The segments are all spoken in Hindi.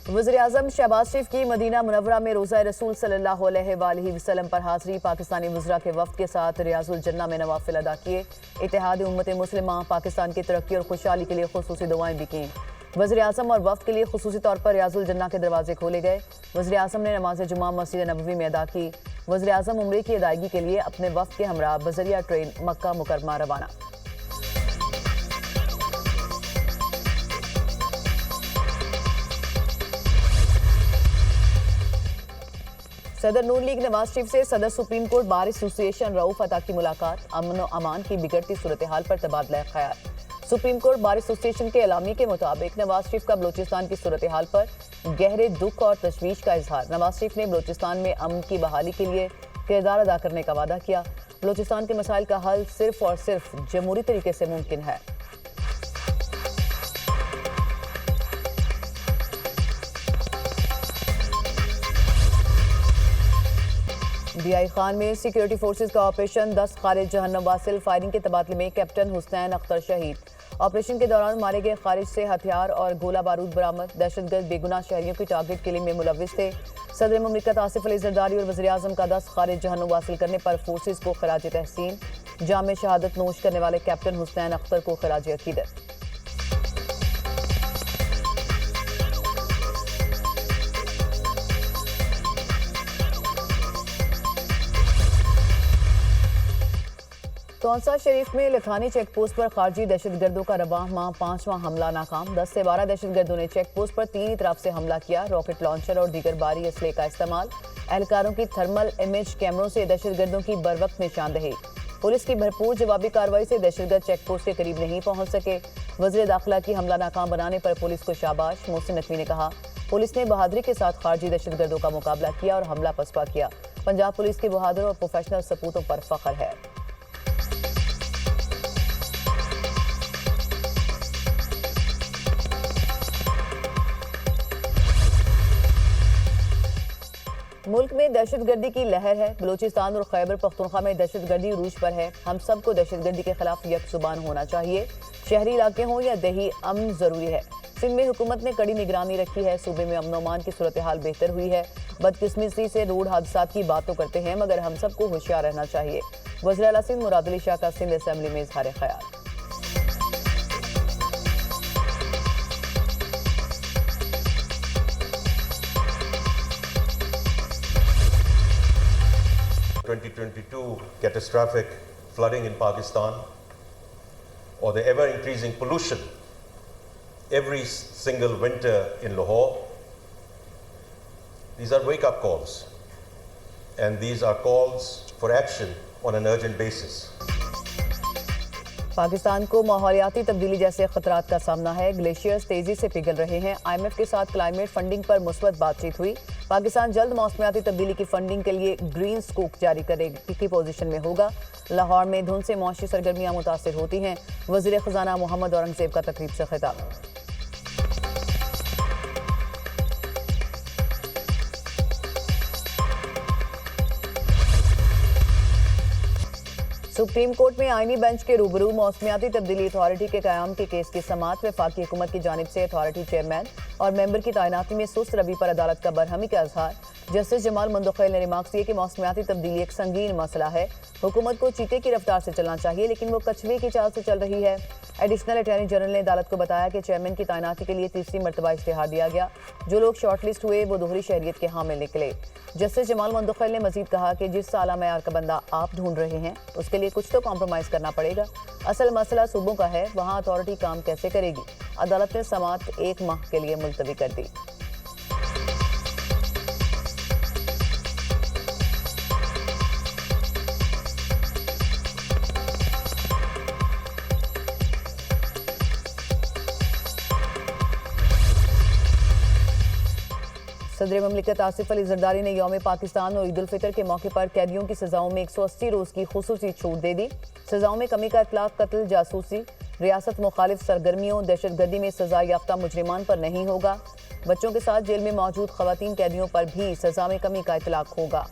वज़ीर-ए-आज़म शहबाज शरीफ की मदीना मुनव्वरा में रोज़ा रसूल सल्लल्लाहु अलैहि वसल्लम पर हाज़री। पाकिस्तानी वज़रा के वफ़द के साथ रियाजुल जन्ना में नवाफिल अदा किए। इत्तेहाद उम्मत मुस्लिमा पाकिस्तान की तरक्की और खुशहाली के लिए खुसूसी दुआएं भी की। वज़ीर-ए-आज़म और वफ़द के लिए खुसूसी तौर पर रियाजुल जन्ना के दरवाजे खोले गए। वज़ीर-ए-आज़म ने नमाज जुमा मस्जिद नबवी में अदा की। वज़ीर-ए-आज़म उम्रे की अदायगी के लिए अपने वफ़द के हमरा बज़रिया ट्रेन मक्का मुकरमा रवाना। सदर नून लीग नवाज शरीफ से सदर supreme court bar association Rauf अता की मुलाकात। अमन व अमान की बिगड़ती सूरत हाल पर तबादला ख्याल। सुप्रीम कोर्ट बार एसोसिएशन के एलामी के मुताबिक नवाज शरीफ का बलोचिस्तान की सूरत हाल पर गहरे दुख और तशवीश का इजहार। नवाज शरीफ ने बलोचिस्तान में अमन की बहाली के लिए किरदार अदा करने का वादा किया। बलोचिस्तान के मसाइल का हल सिर्फ और सिर्फ जमहूरी तरीके से मुमकिन है। DI खान में सिक्योरिटी फोर्सेज का ऑपरेशन 10 खारिज जहन्नम वासिल। फायरिंग के तबादले में कैप्टन हुसैन अख्तर शहीद। ऑपरेशन के दौरान मारे गए खारिज से हथियार और गोला बारूद बरामद। दहशतगर्द बेगुनाह शहरियों की टारगेट किलिंग में मुलविस थे। सदर मुमलिकत आसिफ अली जरदारी और वज़ीर-ए-आज़म का 10 खारिज जहन्नम वासिल करने पर फोर्सेज को खराज तहसीन। जाम शहादत नोश करने वाले कैप्टन हुसैन अख्तर को खराज अकीदत। तौंसा शरीफ में लखानी चेक पोस्ट पर खारजी दहशतगर्दों का रवां माह 5वां हमला नाकाम। 10 से 12 दहशतगर्दों ने चेक पोस्ट पर तीन तरफ से हमला किया। रॉकेट लॉन्चर और दीगर भारी असले का इस्तेमाल। एहलकारों की थर्मल इमेज कैमरों से दहशतगर्दों की बरवक्त निशानदेही। पुलिस की भरपूर जवाबी कार्रवाई से दहशतगर्द चेक पोस्ट के करीब नहीं पहुंच सके। वज़ीर दाखिला की हमला नाकाम बनाने पर पुलिस को शाबाश। मोहसिन नकवी ने कहा, पुलिस ने बहादुरी के साथ खारजी दहशतगर्दों का मुकाबला किया और हमला पसपा किया। पंजाब पुलिस के बहादुर और प्रोफेशनल सपूतों पर फख्र है। मुल्क में दहशतगर्दी की लहर है। बलूचिस्तान और खैबर पख्तूनख्वा में दहशतगर्दी उरूज पर है। हम सबको दहशतगर्दी के खिलाफ यकजुबान होना चाहिए। शहरी इलाके हों या दही, अमन जरूरी है। सिंध में हुकूमत ने कड़ी निगरानी रखी है। सूबे में अमन अमान की सूरत हाल बेहतर हुई है। बदकिस्मती से रोड हादसा की बात तो करते हैं, मगर हम सबको होशियार रहना चाहिए। वज़ीर आला सिंध मुराद अली शाह का सिंध असेंबली में इजहार ख्याल। Catastrophic flooding in Pakistan, or the ever-increasing pollution every single winter in Lahore. These are wake-up calls, and these are calls for action on an urgent basis. Pakistan को माहौलियाती तब्दीली जैसे खतरात का सामना है। ग्लेशियर्स तेजी से पिघल रहे हैं। IMF के साथ क्लाइमेट फंडिंग पर मुस्बत बातचीत हुई। पाकिस्तान जल्द मौसमियाती तब्दीली की फंडिंग के लिए ग्रीन स्कूक जारी करने की पोजीशन में होगा। लाहौर में धुंध से मौसमी सरगर्मियां मुतासिर होती हैं। वज़ीर खजाना मोहम्मद औरंगजेब का तकरीब से खिताब। सुप्रीम कोर्ट में आईनी बेंच के रूबरू मौसमियाती तब्दीली अथॉरिटी के क़याम के केस की समाअत। वफाकी हुकूमत की जानिब से अथॉरिटी चेयरमैन और मेंबर की तैनाती में सुस्त रवि पर अदालत का बरहमी का इजहार। जस्टिस जमाल मंदोखैल ने रिमार्क्स दिए कि मौसमियाती तब्दीली एक संगीन मसला है। हुकूमत को चीते की रफ्तार से चलना चाहिए, लेकिन वो कछुए की चाल से चल रही है। एडिशनल अटॉर्नी जनरल ने अदालत को बताया कि चेयरमैन की तैनाती के लिए तीसरी मरतबा इश्तिहार दिया गया। जो लोग शॉर्टलिस्ट हुए वो दोहरी शहरियत के हामिल निकले। जस्टिस जमाल मंदोखैल ने मजीद कहा कि जिस आला मयार का बंदा आप ढूंढ रहे हैं, उसके लिए कुछ तो कॉम्प्रोमाइज़ करना पड़ेगा। असल मसला सूबों का है, वहाँ अथॉरिटी काम कैसे करेगी। अदालत ने समाअत 1 माह के लिए मुलतवी कर दी। सदर मुमलिकत आसिफ अली जरदारी ने यौम पाकिस्तान और ईद उल फितर के मौके पर कैदियों की सजाओं में 180 रोज़ की खुसूसी छूट दे दी। सजाओं में कमी का इतलाक कत्ल, जासूसी, रियासत मुखालिफ सरगर्मियों, दहशतगर्दी में सजा याफ्ता मुजरिमान पर नहीं होगा। बच्चों के साथ जेल में मौजूद खवातीन कैदियों पर भी सजा में कमी का इतलाक होगा।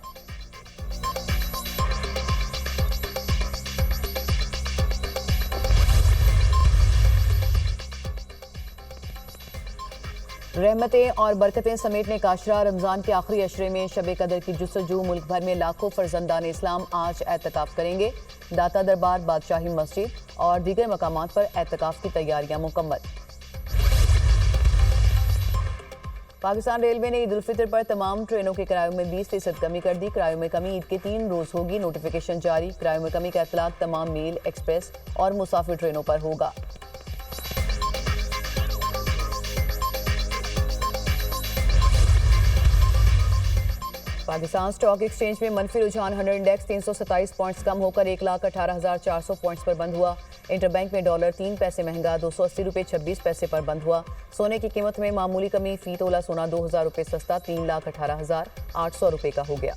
रहमतें और बरकतें समेटने का अशरा रमजान के आखिरी अशरे में शब कदर की जुस्तजू। मुल्क भर में लाखों फर्जंदान इस्लाम आज एतकाफ करेंगे। दाता दरबार, बादशाही मस्जिद और दीगर मकामात पर एतकाफ की तैयारियां मुकम्मल। पाकिस्तान रेलवे ने ईद उल फितर पर तमाम ट्रेनों के किरायों में 20% कमी कर दी। किरायों में कमी ईद के 3 रोज होगी। नोटिफिकेशन जारी। किरायों में कमी का इतलाक तमाम मेल, एक्सप्रेस और मुसाफिर ट्रेनों पर होगा। पाकिस्तान स्टॉक एक्सचेंज में मनफी रुझान 100 इंडेक्स 327 पॉइंट्स कम होकर 1,18,400 पॉइंट्स पर बंद हुआ। इंटरबैंक में डॉलर 3 पैसे महंगा 280 रुपये 26 पैसे पर बंद हुआ। सोने की कीमत में मामूली कमी, फी तोला सोना 2,000 रुपये सस्ता 3,18,800 रुपये का हो गया।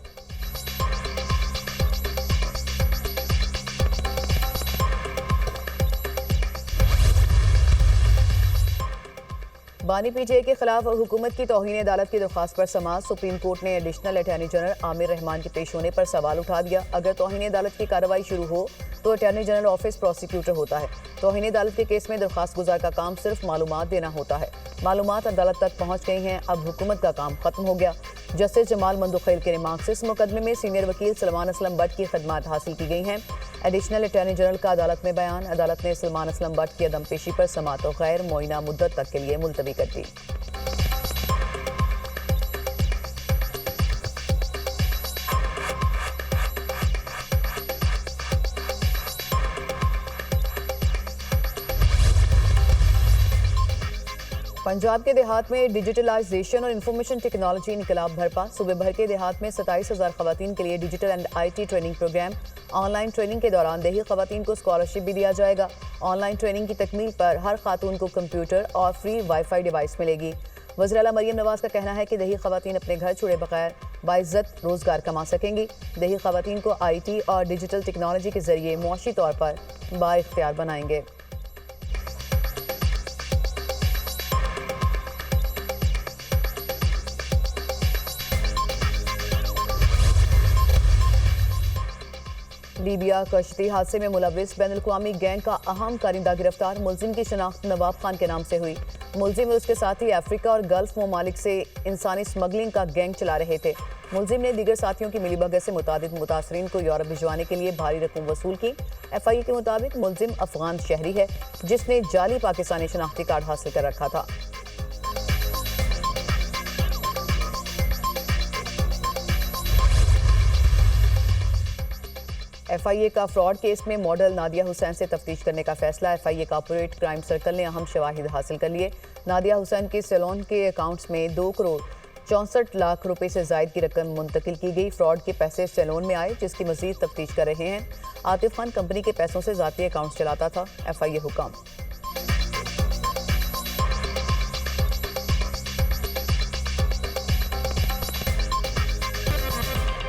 बानी पीटीआई के खिलाफ हुकूमत की तौहीन अदालत की दरख्वास्त पर समाअत। सुप्रीम कोर्ट ने additional attorney general Aamir Rahman के पेश होने पर सवाल उठा दिया। अगर तौहीन अदालत की कार्रवाई शुरू हो तो अटॉर्नी जनरल ऑफिस प्रोसिक्यूटर होता है। तौहीन अदालत के केस में दरख्वास्त गुजार का काम सिर्फ मालूमात देना होता है। मालूमात अदालत तक पहुंच गई हैं, अब हुकूमत का काम खत्म हो गया। जस्टिस जमाल मंदोखैल के रिमार्क से इस मुकदमे में सीनियर वकील सलमान असलम बट की खदमात हासिल की गई हैं। एडिशनल अटॉर्नी जनरल का अदालत में बयान। अदालत ने सलमान असलम बट की अदम पेशी पर समाअत और गैर मुअय्यना मुद्दत तक के लिए मुलतवी कर दी। पंजाब के देहात में डिजिटलाइजेशन और इंफॉर्मेशन टेक्नोलॉजी इनकलाब भरपा। सूबे भर के देहात में 27,000 खवातीन के लिए digital and IT training program. Online training के दौरान देही खवातीन को स्कॉलरशिप भी दिया जाएगा। ऑनलाइन ट्रेनिंग की तकमील पर हर खातून को कंप्यूटर और फ्री वाईफाई डिवाइस मिलेगी। वज़ीर आला मरियम नवाज का कहना है कि देही खवातीन अपने घर छोड़े बगैर बाइज्जत रोजगार कमा सकेंगी। देही खवातीन को IT और डिजिटल टेक्नोलॉजी के जरिए मुआशी तौर पर बाइख्तियार बनाएंगे। लीबिया कश्ती हादसे में मुलविस बैनुल-अक़वामी गैंग का अहम कारिंदा गिरफ्तार। मुलजिम की शनाख्त नवाब खान के नाम से हुई। मुलजिम और उसके साथी अफ्रीका और गल्फ ममालिक से इंसानी स्मगलिंग का गैंग चला रहे थे। मुलजिम ने दीगर साथियों की मिलीभगत से मुतादिद मुतासरीन को यूरोप भिजवाने के लिए भारी रकम वसूल की। FIA के मुताबिक मुलजिम अफगान शहरी है जिसने जाली पाकिस्तानी शनाख्ती कार्ड हासिल कर रखा था। FIA का फ्रॉड केस में मॉडल नादिया हुसैन से तफ्तीश करने का फैसला। FIA कॉर्पोरेट क्राइम सर्कल ने अहम शवाहिद हासिल कर लिए। नादिया हुसैन के सैलून के अकाउंट्स में 2 करोड़ 64 लाख रुपए से जायद की रकम मुंतकिल की गई। फ्रॉड के पैसे सैलून में आए जिसकी मजीद तफ्तीश कर रहे हैं। आतिफ खान कंपनी के पैसों से जाती अकाउंट्स चलाता था। FIA हुक्म।